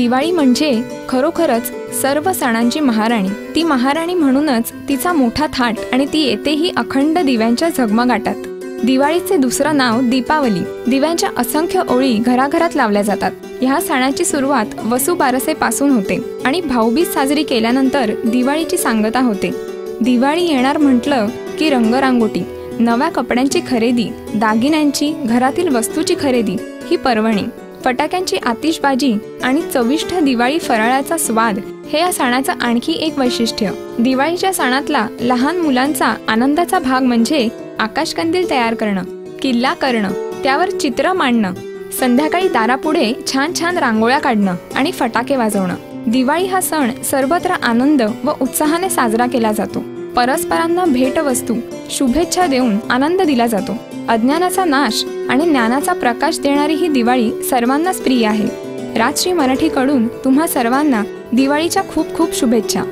दिवाळी म्हणजे खरोखरच सर्व सणांची महाराणी। ती महाराणी म्हणूनच तिचा मोठा थाट आणि ती येतेही अखंड दिव्यांच्या झगमगाटात। दिवाळीचे दुसरं नाव दीपावली। दिव्यांच्या असंख्य ओळी घराघरात लावल्या जातात। ह्या सणाची सुरुवात वसुबारसेपासून होते आणि भाऊबीज साजरी केल्यानंतर दिवाळीची सांगता होते। दिवाळी येणार म्हटलं की रंगरांगोटी, नव्या कपड्यांची खरेदी, दागिन्यांची, घरातील वस्तूची खरेदी ही पर्वणी, फटाक्यांची आतिषबाजी आणि चविष्ट दिवाळी फराळाचा स्वाद हे या सणाचं आणखी एक वैशिष्ट्य। दिवाळीच्या सणातला लहान मुलांचा आनंदाचा भाग म्हणजे आकाशकंदील तयार करणं, किल्ला करणं, त्यावर चित्र मांडणं, संध्याकाळी दारापुढे छान छान रांगोळ्या काढणं आणि फटाके वाजवणं। दिवाळी हा सण सर्वत्र आनंद व उत्साहाने साजरा केला जातो। परस्परांना भेटवस्तू, शुभेच्छा देऊन आनंद दिला जातो। अज्ञानाचा नाश आणि ज्ञानाचा प्रकाश देणारी ही दिवाळी सर्वांनाच प्रिय आहे। राजश्री मराठीकडून तुम्हा सर्वांना दिवाळीच्या खूप खूप शुभेच्छा।